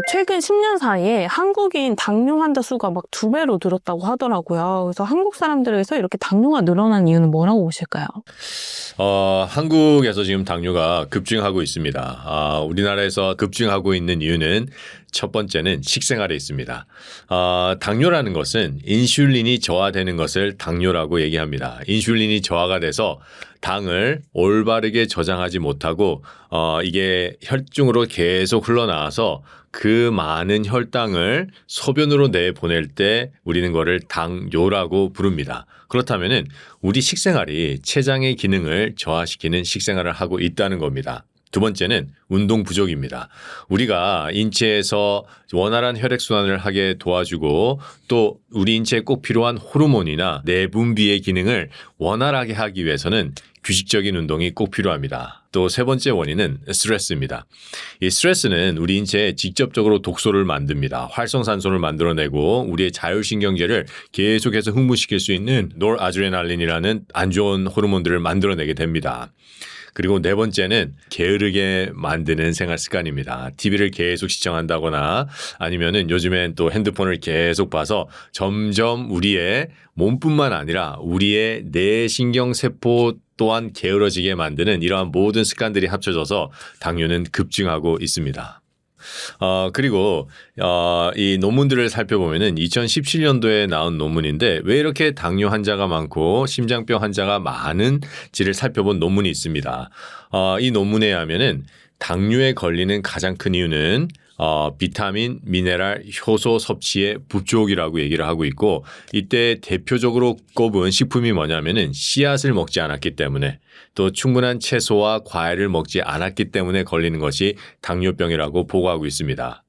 최근 10년 사이에 한국인 당뇨 환자 수가 막 2배로 늘었다고 하더라고요. 그래서 한국 사람들에서 이렇게 당뇨가 늘어난 이유는 뭐라고 보실까요? 한국에서 지금 당뇨가 급증하고 있습니다. 우리나라에서 급증하고 있는 이유는 첫 번째는 식생활에 있습니다. 당뇨라는 것은 인슐린이 저하되는 것을 당뇨라고 얘기합니다. 인슐린이 저하가 돼서 당을 올바르게 저장하지 못하고 이게 혈중으로 계속 흘러나와서 그 많은 혈당을 소변으로 내보낼 때 우리는 거를 당뇨라고 부릅니다. 그렇다면은 우리 식생활이 췌장의 기능을 저하시키는 식생활을 하고 있다는 겁니다. 두 번째는 운동 부족입니다. 우리가 인체에서 원활한 혈액순환을 하게 도와주고 또 우리 인체에 꼭 필요한 호르몬이나 내분비의 기능을 원활하게 하기 위해서는 규칙적인 운동이 꼭 필요합니다. 또 세 번째 원인은 스트레스입니다. 이 스트레스는 우리 인체에 직접적으로 독소를 만듭니다. 활성산소를 만들어내고 우리의 자율신경계를 계속해서 흥분시킬 수 있는 노르아드레날린이라는 안 좋은 호르몬들을 만들어내게 됩니다. 그리고 네 번째는 게으르게 만드는 생활 습관입니다. TV를 계속 시청한다거나 아니면은 요즘엔 또 핸드폰을 계속 봐서 점점 우리의 몸뿐만 아니라 우리의 뇌신경세포 또한 게으러지게 만드는 이러한 모든 습관들이 합쳐져서 당뇨는 급증하고 있습니다. 그리고 이 논문들을 살펴보면은 2017년도에 나온 논문인데 왜 이렇게 당뇨 환자가 많고 심장병 환자가 많은지를 살펴본 논문이 있습니다. 이 논문에 의하면은 당뇨에 걸리는 가장 큰 이유는 비타민, 미네랄, 효소 섭취의 부족이라고 얘기를 하고 있고 이때 대표적으로 꼽은 식품이 뭐냐면은 씨앗을 먹지 않았기 때문에 또 충분한 채소와 과일을 먹지 않았기 때문에 걸리는 것이 당뇨병이라고 보고하고 있습니다.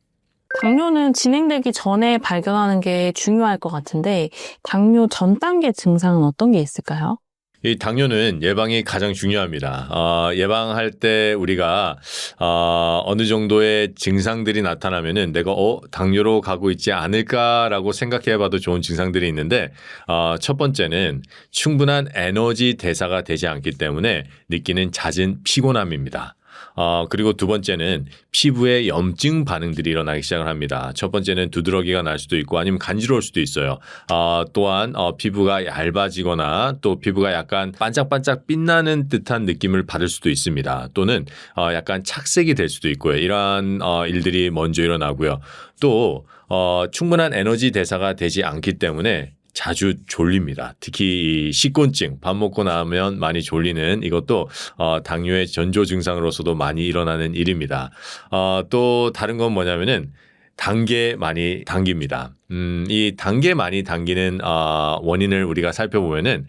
당뇨는 진행되기 전에 발견하는 게 중요할 것 같은데 당뇨 전 단계 증상은 어떤 게 있을까요? 이 당뇨는 예방이 가장 중요합니다. 예방할 때 우리가 어느 정도의 증상들이 나타나면은 내가 당뇨로 가고 있지 않을까라고 생각해봐도 좋은 증상들이 있는데 첫 번째는 충분한 에너지 대사가 되지 않기 때문에 느끼는 잦은 피곤함입니다. 그리고 두 번째는 피부에 염증 반응들이 일어나기 시작을 합니다. 첫 번째는 두드러기가 날 수도 있고 아니면 간지러울 수도 있어요. 또한 피부가 얇아지거나 또 피부가 약간 반짝반짝 빛나는 듯한 느낌을 받을 수도 있습니다. 또는 약간 착색이 될 수도 있고요. 이러한 일들이 먼저 일어나고요. 또 충분한 에너지 대사가 되지 않기 때문에 자주 졸립니다. 특히 이 식곤증, 밥 먹고 나면 많이 졸리는 이것도 당뇨의 전조 증상으로서도 많이 일어나는 일입니다. 또 다른 건 뭐냐면은 당게 많이 당깁니다. 이 당게 많이 당기는 원인을 우리가 살펴보면은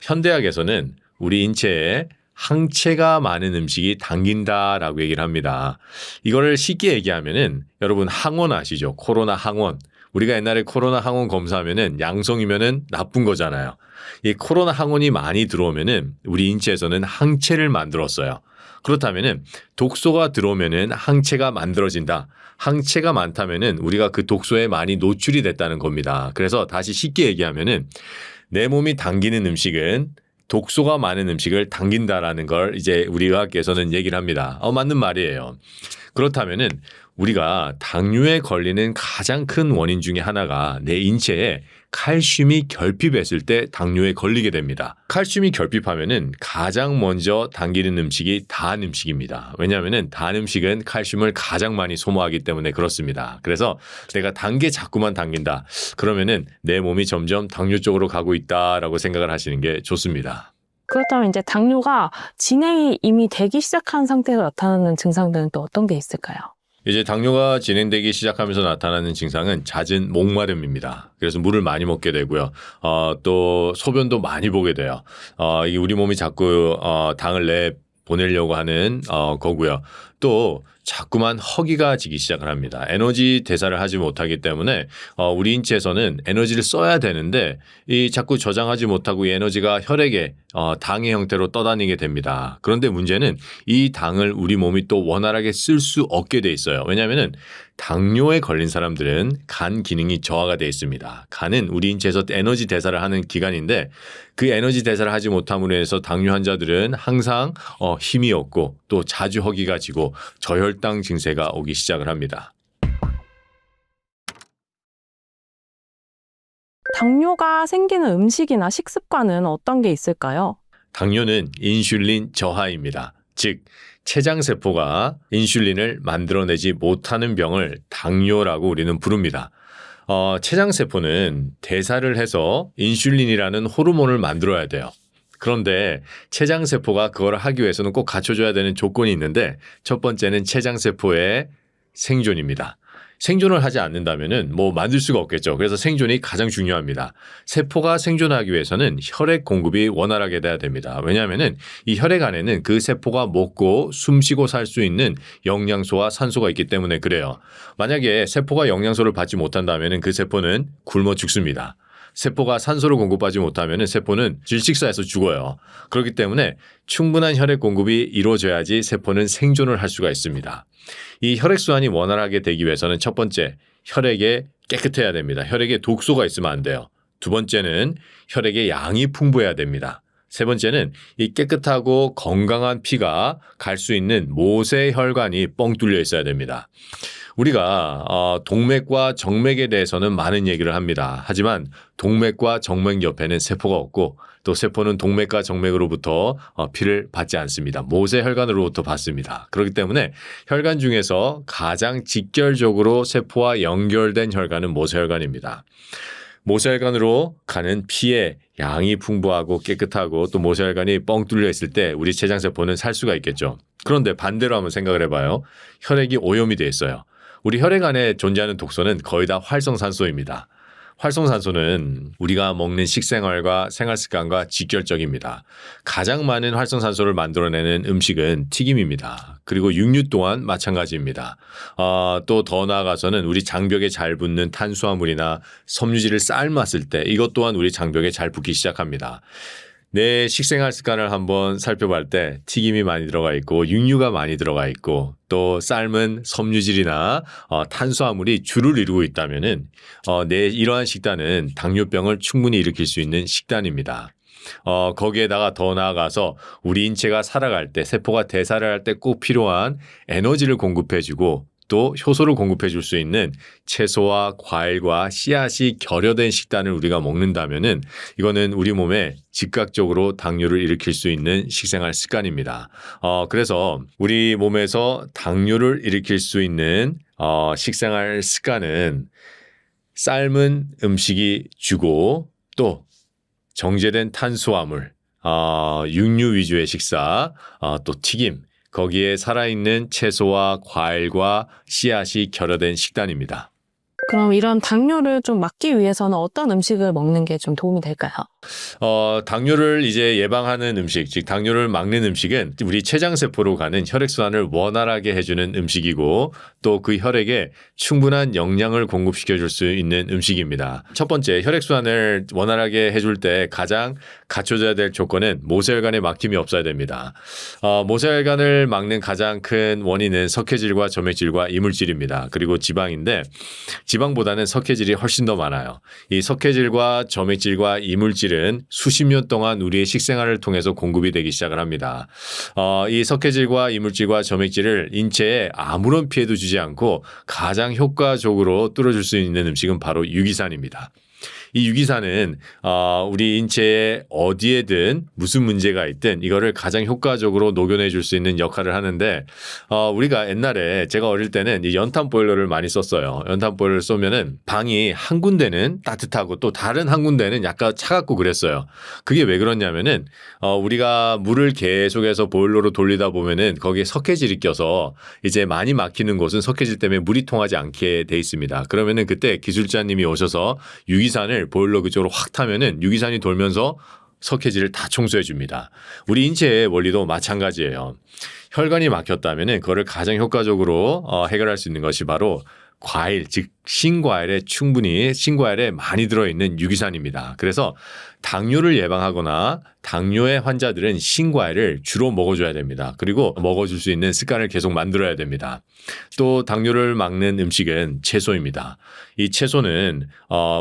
현대학에서는 우리 인체에 항체가 많은 음식이 당긴다라고 얘기를 합니다. 이거를 쉽게 얘기하면은 여러분 항원 아시죠? 코로나 항원. 우리가 옛날에 코로나 항원 검사하면은 양성이면은 나쁜 거잖아요. 이 코로나 항원이 많이 들어오면은 우리 인체에서는 항체를 만들었어요. 그렇다면은 독소가 들어오면은 항체가 만들어진다. 항체가 많다면은 우리가 그 독소에 많이 노출이 됐다는 겁니다. 그래서 다시 쉽게 얘기하면은 내 몸이 당기는 음식은 독소가 많은 음식을 당긴다라는 걸 이제 우리 의학계에서는 얘기를 합니다. 맞는 말이에요. 그렇다면은 우리가 당뇨에 걸리는 가장 큰 원인 중에 하나가 내 인체에 칼슘이 결핍했을 때 당뇨에 걸리게 됩니다. 칼슘이 결핍하면은 가장 먼저 당기는 음식이 단 음식입니다. 왜냐하면은 단 음식은 칼슘을 가장 많이 소모하기 때문에 그렇습니다. 그래서 내가 단 게 자꾸만 당긴다. 그러면은 내 몸이 점점 당뇨 쪽으로 가고 있다라고 생각을 하시는 게 좋습니다. 그렇다면 이제 당뇨가 진행이 이미 되기 시작한 상태에서 나타나는 증상들은 또 어떤 게 있을까요? 이제 당뇨가 진행되기 시작하면서 나타나는 증상은 잦은 목마름입니다. 그래서 물을 많이 먹게 되고요. 또 소변도 많이 보게 돼요. 이게 우리 몸이 자꾸 당을 보내려고 하는 거고요. 또 자꾸만 허기가 지기 시작을 합니다. 에너지 대사를 하지 못하기 때문에 우리 인체에서는 에너지를 써야 되는데 이 자꾸 저장하지 못하고 이 에너지가 혈액에 당의 형태로 떠다니게 됩니다. 그런데 문제는 이 당을 우리 몸이 또 원활하게 쓸 수 없게 돼 있어요. 왜냐하면은 당뇨에 걸린 사람들은 간 기능이 저하가 되어 있습니다. 간은 우리 인체에서 에너지 대사를 하는 기관인데 그 에너지 대사를 하지 못함으로 해서 당뇨 환자들은 항상 힘이 없고 또 자주 허기가 지고 저혈당 증세가 오기 시작을 합니다. 당뇨가 생기는 음식이나 식습관은 어떤 게 있을까요? 당뇨는 인슐린 저하입니다. 즉 췌장세포가 인슐린을 만들어내지 못하는 병을 당뇨라고 우리는 부릅니다. 췌장세포는 대사를 해서 인슐린이라는 호르몬을 만들어야 돼요. 그런데 췌장세포가 그걸 하기 위해서는 꼭 갖춰줘야 되는 조건이 있는데 첫 번째는 췌장세포의 생존입니다. 생존을 하지 않는다면은 만들 수가 없겠죠. 그래서 생존이 가장 중요합니다. 세포가 생존하기 위해서는 혈액 공급이 원활하게 돼야 됩니다. 왜냐하면은 이 혈액 안에는 그 세포가 먹고 숨쉬고 살 수 있는 영양소와 산소가 있기 때문에 그래요. 만약에 세포가 영양소를 받지 못한다면은 그 세포는 굶어 죽습니다. 세포가 산소를 공급하지 못하면 세포는 질식사에서 죽어요. 그렇기 때문에 충분한 혈액 공급이 이루어져야지 세포는 생존을 할 수가 있습니다. 이 혈액순환이 원활하게 되기 위해서는 첫 번째, 혈액이 깨끗해야 됩니다. 혈액에 독소가 있으면 안 돼요. 두 번째는 혈액의 양이 풍부해야 됩니다. 세 번째는 이 깨끗하고 건강한 피가 갈 수 있는 모세혈관이 뻥 뚫려 있어야 됩니다. 우리가 동맥과 정맥에 대해서는 많은 얘기를 합니다. 하지만 동맥과 정맥 옆에는 세포가 없고 또 세포는 동맥과 정맥으로부터 피를 받지 않습니다. 모세혈관으로부터 받습니다. 그렇기 때문에 혈관 중에서 가장 직결적으로 세포와 연결된 혈관은 모세혈관입니다. 모세혈관으로 가는 피의 양이 풍부하고 깨끗하고 또 모세혈관이 뻥 뚫려 있을 때 우리 췌장세포는 살 수가 있겠죠. 그런데 반대로 한번 생각을 해봐요. 혈액이 오염이 돼 있어요. 우리 혈액 안에 존재하는 독소는 거의 다 활성산소입니다. 활성산소는 우리가 먹는 식생활과 생활습관과 직결적입니다. 가장 많은 활성산소를 만들어내는 음식은 튀김입니다. 그리고 육류 또한 마찬가지입니다. 또 더 나아가서는 우리 장벽에 잘 붙는 탄수화물이나 섬유질을 삶았을 때 이것 또한 우리 장벽에 잘 붙기 시작합니다. 내 식생활 습관을 한번 살펴볼 때 튀김이 많이 들어가 있고 육류가 많이 들어가 있고 또 삶은 섬유질이나 탄수화물이 주를 이루고 있다면은 내 이러한 식단은 당뇨병을 충분히 일으킬 수 있는 식단입니다. 거기에다가 더 나아가서 우리 인체가 살아갈 때 세포가 대사를 할 때 꼭 필요한 에너지를 공급해주고 또 효소를 공급해 줄 수 있는 채소와 과일과 씨앗이 결여된 식단을 우리가 먹는다면은 이거는 우리 몸에 즉각적으로 당뇨를 일으킬 수 있는 식생활 습관입니다. 그래서 우리 몸에서 당뇨를 일으킬 수 있는 식생활 습관은 삶은 음식이 주고 또 정제된 탄수화물, 육류 위주의 식사, 또 튀김, 거기에 살아있는 채소와 과일과 씨앗이 결여된 식단입니다. 그럼 이런 당뇨를 좀 막기 위해서는 어떤 음식을 먹는 게 좀 도움이 될까요? 당뇨를 이제 예방하는 음식, 즉 당뇨를 막는 음식은 우리 췌장세포로 가는 혈액순환을 원활하게 해주는 음식이고 또 그 혈액에 충분한 영양을 공급시켜 줄 수 있는 음식입니다. 첫 번째, 혈액순환을 원활하게 해줄 때 가장 갖춰져야 될 조건은 모세혈관에 막힘이 없어야 됩니다. 모세혈관을 막는 가장 큰 원인은 석회질과 점액질과 이물질입니다. 그리고 지방인데 지방보다는 석회질이 훨씬 더 많아요. 이 석회질과 점액질과 이물질은 수십 년 동안 우리의 식생활을 통해서 공급이 되기 시작을 합니다. 이 석회질과 이물질과 점액질을 인체에 아무런 피해도 주지 않고 가장 효과적으로 뚫어줄 수 있는 음식은 바로 유기산입니다. 이 유기산은 우리 인체에 어디에든 무슨 문제가 있든 이거를 가장 효과적으로 녹여내 줄 수 있는 역할을 하는데 우리가 옛날에 제가 어릴 때는 이 연탄 보일러를 많이 썼어요. 연탄 보일러를 쏘면은 방이 한 군데는 따뜻하고 또 다른 한 군데는 약간 차갑고 그랬어요. 그게 왜 그러냐면은 우리가 물을 계속해서 보일러로 돌리다 보면은 거기에 석회질이 껴서 이제 많이 막히는 곳은 석회질 때문에 물이 통하지 않게 돼 있습니다. 그러면은 그때 기술자님이 오셔서 유기산을 보일러 그쪽으로 확 타면은 유기산이 돌면서 석회질을 다 청소해 줍니다. 우리 인체의 원리도 마찬가지예요. 혈관이 막혔다면은 그거를 가장 효과적으로 해결할 수 있는 것이 바로 과일, 즉 신과일에 많이 들어있는 유기산입니다. 그래서 당뇨를 예방하거나 당뇨의 환자들은 신과일을 주로 먹어줘야 됩니다. 그리고 먹어줄 수 있는 습관을 계속 만들어야 됩니다. 또 당뇨를 막는 음식은 채소입니다. 이 채소는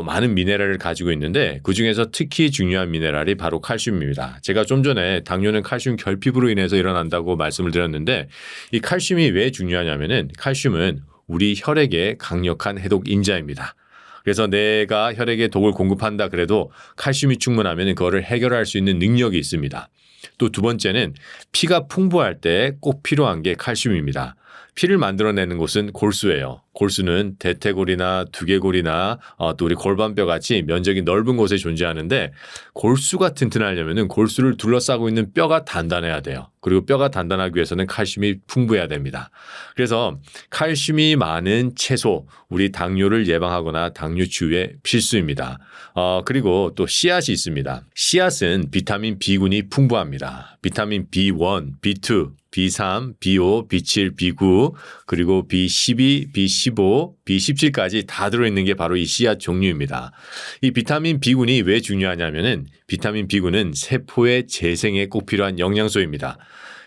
많은 미네랄을 가지고 있는데 그중에서 특히 중요한 미네랄이 바로 칼슘입니다. 제가 좀 전에 당뇨는 칼슘 결핍으로 인해서 일어난다고 말씀을 드렸는데 이 칼슘이 왜 중요하냐면은 칼슘은 우리 혈액의 강력한 해독 인자입니다. 그래서 내가 혈액에 독을 공급한다 그래도 칼슘이 충분하면 그거를 해결할 수 있는 능력이 있습니다. 또 두 번째는 피가 풍부할 때 꼭 필요한 게 칼슘입니다. 피를 만들어내는 곳은 골수예요. 골수는 대퇴골이나 두개골이나 또 우리 골반뼈 같이 면적이 넓은 곳에 존재하는데 골수가 튼튼하려면 골수를 둘러싸고 있는 뼈가 단단해야 돼요. 그리고 뼈가 단단하기 위해서는 칼슘이 풍부해야 됩니다. 그래서 칼슘이 많은 채소, 우리 당뇨를 예방하거나 당뇨 치유에 필수입니다. 그리고 또 씨앗이 있습니다. 씨앗은 비타민 B군이 풍부합니다. 비타민 B1, B2, B3, B5, B7, B9, 그리고 B12, B15, B17까지 다 들어있는 게 바로 이 씨앗 종류입니다. 이 비타민 B군이 왜 중요하냐면은 비타민 B군은 세포의 재생에 꼭 필요한 영양소입니다.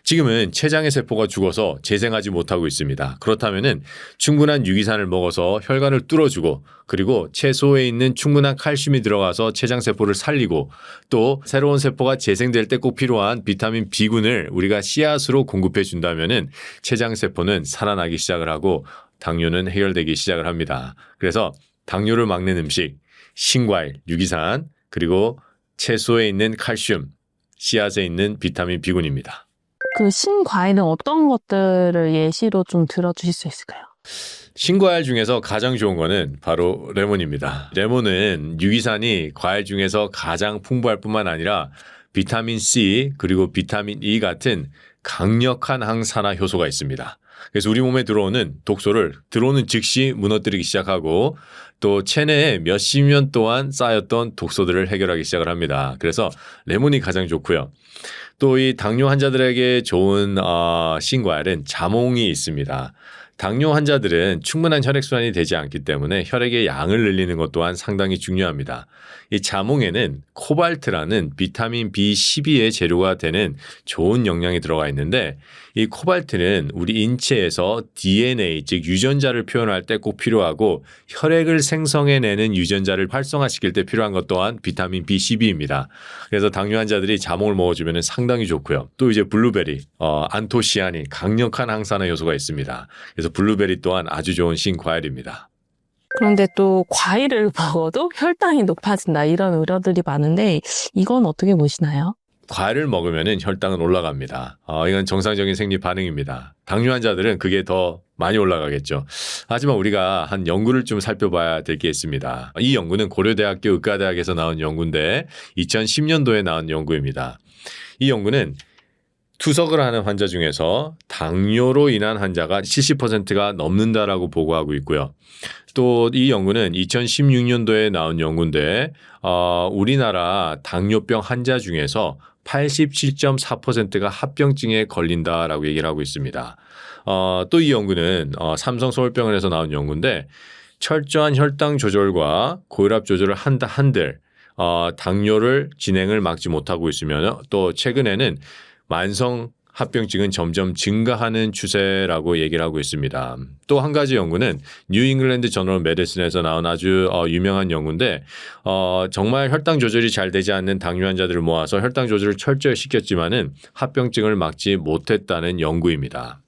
지금은 췌장의 세포가 죽어서 재생하지 못하고 있습니다. 그렇다면은 충분한 유기산을 먹어서 혈관을 뚫어주고 그리고 채소에 있는 충분한 칼슘이 들어가서 췌장 세포를 살리고 또 새로운 세포가 재생될 때 꼭 필요한 비타민 B군을 우리가 씨앗으로 공급해 준다면은 췌장 세포는 살아나기 시작을 하고 당뇨는 해결되기 시작을 합니다. 그래서 당뇨를 막는 음식, 신과일, 유기산, 그리고 채소에 있는 칼슘, 씨앗에 있는 비타민 B군입니다. 그 신과일은 어떤 것들을 예시로 좀 들어주실 수 있을까요? 신과일 중에서 가장 좋은 거는 바로 레몬입니다. 레몬은 유기산이 과일 중에서 가장 풍부할 뿐만 아니라 비타민 C 그리고 비타민 E 같은 강력한 항산화 효소가 있습니다. 그래서 우리 몸에 들어오는 독소를 들어오는 즉시 무너뜨리기 시작하고 또 체내에 몇십 년 동안 쌓였던 독소들을 해결하기 시작을 합니다. 그래서 레몬이 가장 좋고요. 또 이 당뇨 환자들에게 좋은 신과일은 자몽이 있습니다. 당뇨 환자들은 충분한 혈액순환이 되지 않기 때문에 혈액의 양을 늘리는 것 또한 상당히 중요합니다. 이 자몽에는 코발트라는 비타민 B12의 재료가 되는 좋은 영양이 들어가 있는데 이 코발트는 우리 인체에서 DNA, 즉 유전자를 표현할 때 꼭 필요하고 혈액을 생성해내는 유전자를 활성화시킬 때 필요한 것 또한 비타민 B12입니다. 그래서 당뇨 환자들이 자몽을 먹어주면 상당히 좋고요. 또 이제 블루베리, 안토시아닌, 강력한 항산화 요소가 있습니다. 그래서 블루베리 또한 아주 좋은 신과일입니다. 그런데 또 과일을 먹어도 혈당이 높아진다 이런 우려들이 많은데 이건 어떻게 보시나요? 과일을 먹으면 혈당은 올라갑니다. 이건 정상적인 생리 반응입니다. 당뇨 환자들은 그게 더 많이 올라가겠죠. 하지만 우리가 한 연구를 좀 살펴봐야 될 게 있습니다. 이 연구는 고려대학교 의과대학에서 나온 연구인데 2010년도에 나온 연구입니다. 이 연구는 투석을 하는 환자 중에서 당뇨로 인한 환자가 70%가 넘는다라고 보고하고 있고요. 또 이 연구는 2016년도에 나온 연구인데 우리나라 당뇨병 환자 중에서 87.4%가 합병증에 걸린다라고 얘기를 하고 있습니다. 또 이 연구는 삼성서울병원에서 나온 연구인데 철저한 혈당 조절과 고혈압 조절을 한들 당뇨를 진행을 막지 못하고 있으면 또 최근에는 만성 합병증은 점점 증가하는 추세라고 얘기를 하고 있습니다. 또 한 가지 연구는 뉴 잉글랜드 저널 메디슨에서 나온 아주 유명한 연구인데 정말 혈당 조절이 잘 되지 않는 당뇨 환자들을 모아서 혈당 조절을 철저히 시켰지만은 합병증을 막지 못했다는 연구입니다.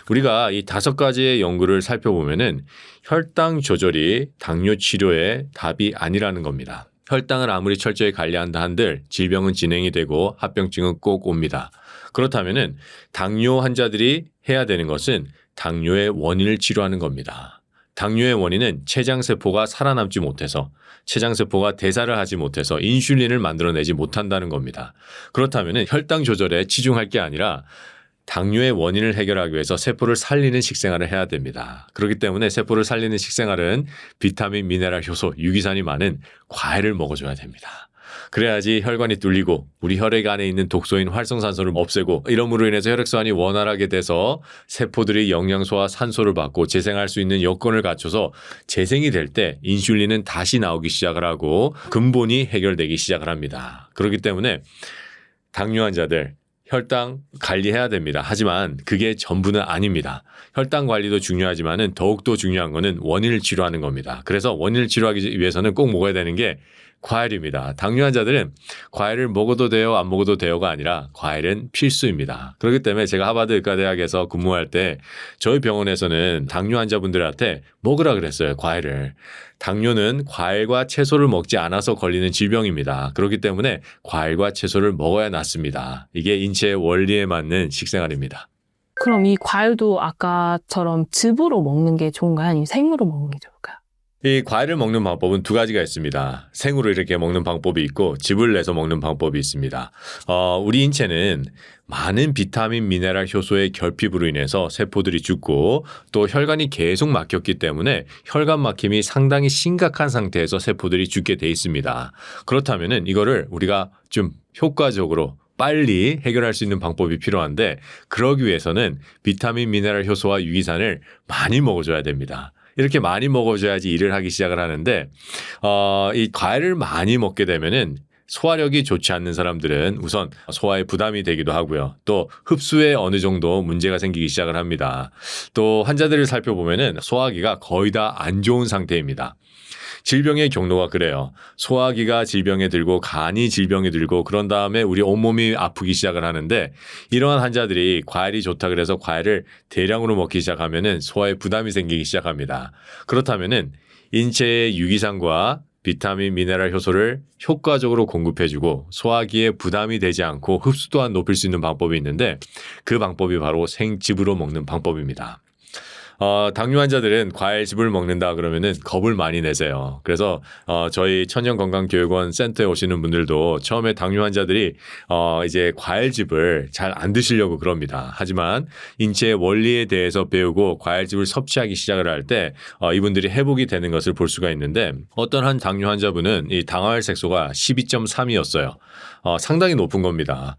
우리가 이 5가지의 연구를 살펴보면은 혈당 조절이 당뇨 치료의 답이 아니라는 겁니다. 혈당을 아무리 철저히 관리한다 한들 질병은 진행이 되고 합병증은 꼭 옵니다. 그렇다면은 당뇨 환자들이 해야 되는 것은 당뇨의 원인을 치료하는 겁니다. 당뇨의 원인은 췌장세포가 살아남지 못해서 췌장세포가 대사를 하지 못해서 인슐린을 만들어내지 못한다는 겁니다. 그렇다면은 혈당 조절에 치중할 게 아니라 당뇨의 원인을 해결하기 위해서 세포를 살리는 식생활을 해야 됩니다. 그렇기 때문에 세포를 살리는 식생활은 비타민, 미네랄, 효소, 유기산이 많은 과일을 먹어줘야 됩니다. 그래야지 혈관이 뚫리고 우리 혈액 안에 있는 독소인 활성산소를 없애고 이러므로 인해서 혈액순환이 원활하게 돼서 세포들이 영양소와 산소를 받고 재생할 수 있는 여건을 갖춰서 재생이 될 때 인슐린은 다시 나오기 시작을 하고 근본이 해결되기 시작을 합니다. 그렇기 때문에 당뇨 환자들 혈당 관리해야 됩니다. 하지만 그게 전부는 아닙니다. 혈당 관리도 중요하지만은 더욱더 중요한 거는 원인을 치료하는 겁니다. 그래서 원인을 치료하기 위해서는 꼭 먹어야 되는 게 과일입니다. 당뇨 환자들은 과일을 먹어도 돼요, 안 먹어도 돼요가 아니라 과일은 필수입니다. 그렇기 때문에 제가 하버드 의과대학에서 근무할 때 저희 병원에서는 당뇨 환자분들한테 먹으라 그랬어요, 과일을. 당뇨는 과일과 채소를 먹지 않아서 걸리는 질병입니다. 그렇기 때문에 과일과 채소를 먹어야 낫습니다. 이게 인체의 원리에 맞는 식생활입니다. 그럼 이 과일도 아까처럼 즙으로 먹는 게 좋은가요? 아니면 생으로 먹는 게 좋을까요? 이 과일을 먹는 방법은 두 가지가 있습니다. 생으로 이렇게 먹는 방법이 있고 즙을 내서 먹는 방법이 있습니다. 우리 인체는 많은 비타민, 미네랄, 효소의 결핍으로 인해서 세포들이 죽고 또 혈관이 계속 막혔기 때문에 혈관 막힘이 상당히 심각한 상태에서 세포들이 죽게 돼 있습니다. 그렇다면은 이거를 우리가 좀 효과적으로 빨리 해결할 수 있는 방법이 필요한데 그러기 위해서는 비타민, 미네랄, 효소와 유기산을 많이 먹어줘야 됩니다. 이렇게 많이 먹어줘야지 일을 하기 시작을 하는데 이 과일을 많이 먹게 되면은 소화력이 좋지 않는 사람들은 우선 소화에 부담이 되기도 하고요. 또 흡수에 어느 정도 문제가 생기기 시작을 합니다. 또 환자들을 살펴보면은 소화기가 거의 다 안 좋은 상태입니다. 질병의 경로가 그래요. 소화기가 질병에 들고 간이 질병에 들고 그런 다음에 우리 온몸이 아프기 시작을 하는데 이러한 환자들이 과일이 좋다 그래서 과일을 대량으로 먹기 시작하면은 소화에 부담이 생기기 시작합니다. 그렇다면은 인체의 유기산과 비타민, 미네랄, 효소를 효과적으로 공급해주고 소화기에 부담이 되지 않고 흡수 또한 높일 수 있는 방법이 있는데 그 방법이 바로 생즙으로 먹는 방법입니다. 당뇨 환자들은 과일즙을 먹는다 그러면은 겁을 많이 내세요. 그래서 저희 천연건강교육원 센터에 오시는 분들도 처음에 당뇨 환자들이 이제 과일즙을 잘 안 드시려고 그럽니다. 하지만 인체의 원리에 대해서 배우고 과일즙을 섭취하기 시작을 할 때 이분들이 회복이 되는 것을 볼 수가 있는데 어떤 한 당뇨 환자분은 이 당화혈 색소가 12.3이었어요. 상당히 높은 겁니다.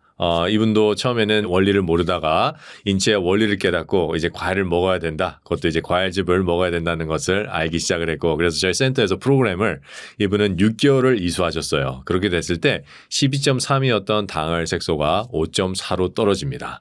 이분도 처음에는 원리를 모르다가 인체의 원리를 깨닫고 이제 과일을 먹어야 된다. 그것도 이제 과일즙을 먹어야 된다는 것을 알기 시작을 했고 그래서 저희 센터에서 프로그램을 이분은 6개월을 이수하셨어요. 그렇게 됐을 때 12.3이었던 당화혈 색소가 5.4로 떨어집니다.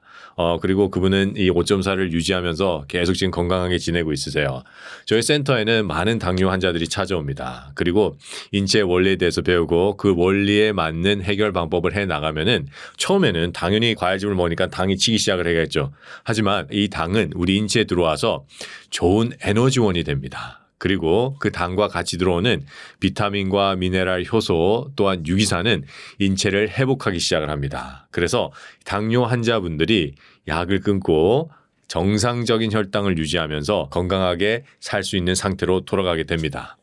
그리고 그분은 이 5.4를 유지하면서 계속 지금 건강하게 지내고 있으세요. 저희 센터에는 많은 당뇨 환자들이 찾아옵니다. 그리고 인체의 원리에 대해서 배우고 그 원리에 맞는 해결 방법을 해 나가면은 처음에는 당연히 과일즙을 먹으니까 당이 치기 시작을 해야겠죠. 하지만 이 당은 우리 인체에 들어와서 좋은 에너지원이 됩니다. 그리고 그 당과 같이 들어오는 비타민과 미네랄, 효소 또한 유기산은 인체를 회복하기 시작을 합니다. 그래서 당뇨 환자분들이 약을 끊고 정상적인 혈당을 유지하면서 건강하게 살 수 있는 상태로 돌아가게 됩니다.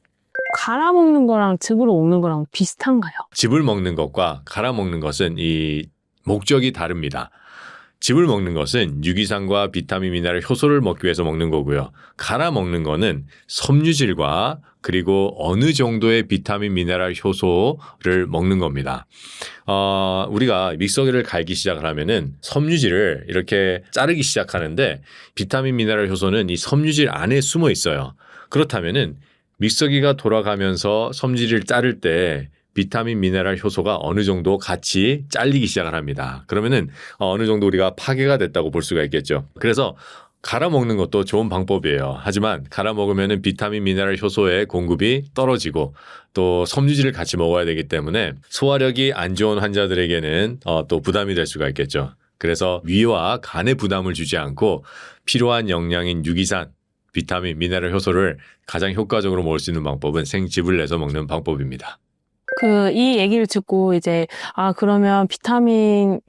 갈아 먹는 거랑 즙으로 먹는 거랑 비슷한가요? 즙을 먹는 것과 갈아 먹는 것은 이 목적이 다릅니다. 즙을 먹는 것은 유기산과 비타민, 미네랄, 효소를 먹기 위해서 먹는 거고요. 갈아 먹는 거는 섬유질과 그리고 어느 정도의 비타민, 미네랄, 효소를 먹는 겁니다. 우리가 믹서기를 갈기 시작을 하면은 섬유질을 이렇게 자르기 시작하는데 비타민, 미네랄, 효소는 이 섬유질 안에 숨어 있어요. 그렇다면은 믹서기가 돌아가면서 섬유질을 자를 때 비타민, 미네랄, 효소가 어느 정도 같이 잘리기 시작을 합니다. 그러면은 어느 정도 우리가 파괴가 됐다고 볼 수가 있겠죠. 그래서 갈아 먹는 것도 좋은 방법이에요. 하지만 갈아 먹으면은 비타민, 미네랄, 효소의 공급이 떨어지고 또 섬유질을 같이 먹어야 되기 때문에 소화력이 안 좋은 환자들에게는 또 부담이 될 수가 있겠죠. 그래서 위와 간에 부담을 주지 않고 필요한 영양인 유기산, 비타민, 미네랄, 효소를 가장 효과적으로 먹을 수 있는 방법은 생즙을 내서 먹는 방법입니다. 이 얘기를 듣고 이제, 그러면 비타민을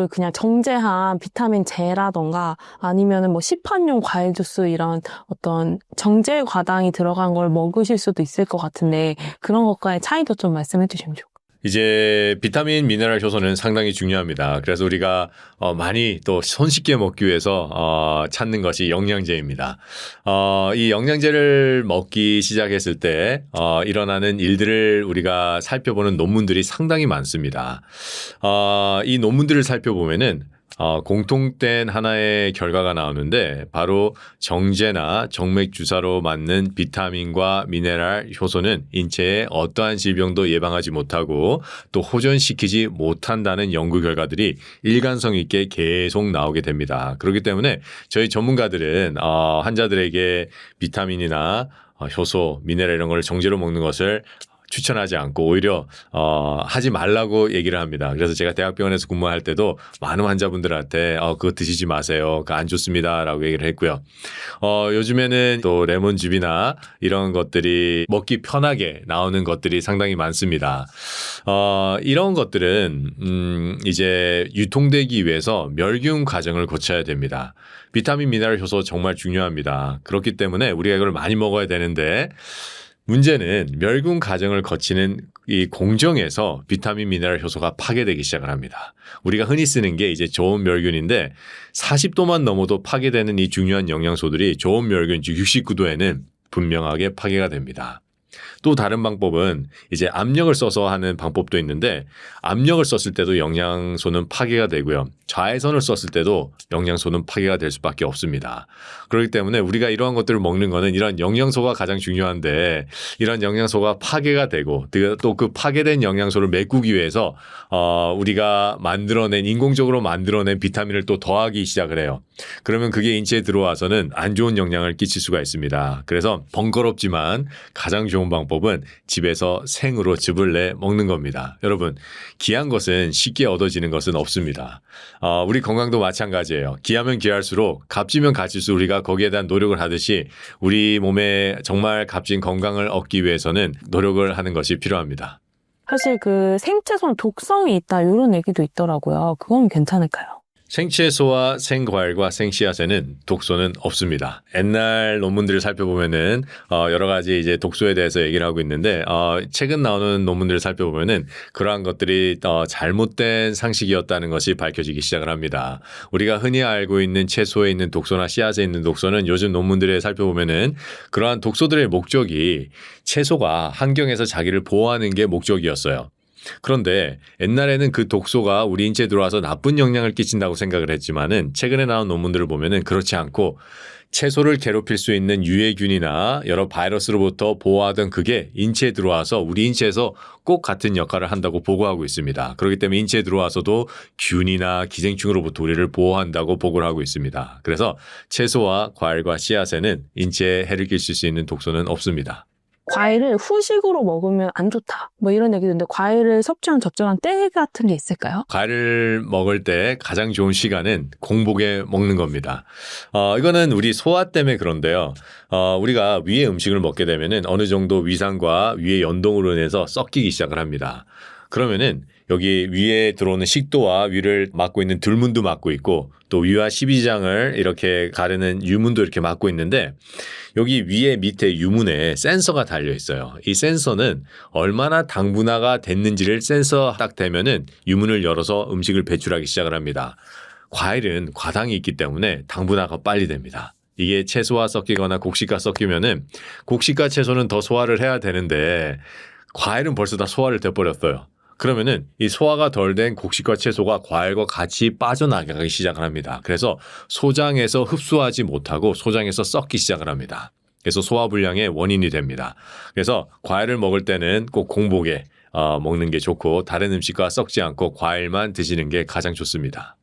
그냥 정제한 비타민 제라던가 아니면은 뭐 시판용 과일 주스 이런 어떤 정제 과당이 들어간 걸 먹으실 수도 있을 것 같은데 그런 것과의 차이도 좀 말씀해 주시면 좋겠어요. 이제 비타민, 미네랄, 효소는 상당히 중요합니다. 그래서 우리가 많이 또 손쉽게 먹기 위해서 찾는 것이 영양제입니다. 이 영양제를 먹기 시작했을 때 일어나는 일들을 우리가 살펴보는 논문들이 상당히 많습니다. 이 논문들을 살펴보면은 공통된 하나의 결과가 나오는데 바로 정제나 정맥 주사로 맞는 비타민과 미네랄, 효소는 인체에 어떠한 질병도 예방하지 못하고 또 호전시키지 못한다는 연구 결과들이 일관성 있게 계속 나오게 됩니다. 그렇기 때문에 저희 전문가들은 환자들에게 비타민이나 효소, 미네랄 이런 걸 정제로 먹는 것을 추천하지 않고 오히려 하지 말라고 얘기를 합니다. 그래서 제가 대학병원에서 근무할 때도 많은 환자분들한테 그거 드시지 마세요. 그거 안 좋습니다라고 얘기를 했고요. 요즘에는 또 레몬즙이나 이런 것들이 먹기 편하게 나오는 것들이 상당히 많습니다. 이런 것들은 이제 유통되기 위해서 멸균 과정을 거쳐야 됩니다. 비타민 미네랄 효소 정말 중요합니다. 그렇기 때문에 우리가 이걸 많이 먹어야 되는데 문제는 멸균 과정을 거치는 이 공정에서 비타민 미네랄 효소가 파괴되기 시작을 합니다. 우리가 흔히 쓰는 게 이제 좋은 멸균인데 40도만 넘어도 파괴되는 이 중요한 영양소들이 좋은 멸균 즉 69도에는 분명하게 파괴가 됩니다. 또 다른 방법은 이제 압력을 써서 하는 방법도 있는데 압력을 썼을 때도 영양소는 파괴가 되고요. 자외선을 썼을 때도 영양소는 파괴가 될 수밖에 없습니다. 그렇기 때문에 우리가 이러한 것들을 먹는 거는 이런 영양소가 가장 중요한데 이런 영양소가 파괴가 되고 또 그 파괴된 영양소를 메꾸기 위해서 우리가 인공적으로 만들어낸 비타민을 또 더하기 시작을 해요. 그러면 그게 인체에 들어와서는 안 좋은 영향을 끼칠 수가 있습니다. 그래서 번거롭지만 가장 좋은 방법은 집에서 생으로 즙을 내 먹는 겁니다. 여러분, 귀한 것은 쉽게 얻어지는 것은 없습니다. 우리 건강도 마찬가지예요. 귀하면 귀할수록 값지면 값질수록 우리가 거기에 대한 노력을 하듯이 우리 몸에 정말 값진 건강을 얻기 위해서는 노력을 하는 것이 필요합니다. 사실 그 생채소는 독성이 있다 이런 얘기도 있더라고요. 그건 괜찮을까요? 생채소와 생과일과 생씨앗에는 독소는 없습니다. 옛날 논문들을 살펴보면은 여러 가지 이제 독소에 대해서 얘기를 하고 있는데 최근 나오는 논문들을 살펴보면은 그러한 것들이 잘못된 상식이었다는 것이 밝혀지기 시작을 합니다. 우리가 흔히 알고 있는 채소에 있는 독소나 씨앗에 있는 독소는 요즘 논문들에 살펴보면은 그러한 독소들의 목적이 채소가 환경에서 자기를 보호하는 게 목적이었어요. 그런데 옛날에는 그 독소가 우리 인체에 들어와서 나쁜 영향을 끼친다고 생각을 했지만은 최근에 나온 논문들을 보면은 그렇지 않고 채소를 괴롭힐 수 있는 유해균이나 여러 바이러스로부터 보호하던 그게 인체에 들어와서 우리 인체에서 꼭 같은 역할을 한다고 보고하고 있습니다. 그렇기 때문에 인체에 들어와서도 균이나 기생충으로부터 우리를 보호한다고 보고를 하고 있습니다. 그래서 채소와 과일과 씨앗에는 인체에 해를 끼칠 수 있는 독소는 없습니다. 과일을 후식으로 먹으면 안 좋다. 뭐 이런 얘기도 있는데 과일을 섭취하는 적정한 때 같은 게 있을까요? 과일을 먹을 때 가장 좋은 시간은 공복에 먹는 겁니다. 이거는 우리 소화 때문에 그런데요. 우리가 위에 음식을 먹게 되면은 어느 정도 위산과 위의 연동으로 인해서 썩기기 시작을 합니다. 그러면은 여기 위에 들어오는 식도와 위를 막고 있는 들문도 막고 있고 또 위와 십이지장을 이렇게 가르는 유문도 이렇게 막고 있는데 여기 위에 밑에 유문에 센서가 달려 있어요. 이 센서는 얼마나 당분화가 됐는지를 센서 딱 대면은 유문을 열어서 음식을 배출하기 시작을 합니다. 과일은 과당이 있기 때문에 당분화가 빨리 됩니다. 이게 채소와 섞이거나 곡식과 섞이면은 곡식과 채소는 더 소화를 해야 되는데 과일은 벌써 다 소화를 돼버렸어요. 그러면은 이 소화가 덜 된 곡식과 채소가 과일과 같이 빠져나가기 시작을 합니다. 그래서 소장에서 흡수하지 못하고 소장에서 썩기 시작을 합니다. 그래서 소화불량의 원인이 됩니다. 그래서 과일을 먹을 때는 꼭 공복에 먹는 게 좋고 다른 음식과 썩지 않고 과일만 드시는 게 가장 좋습니다.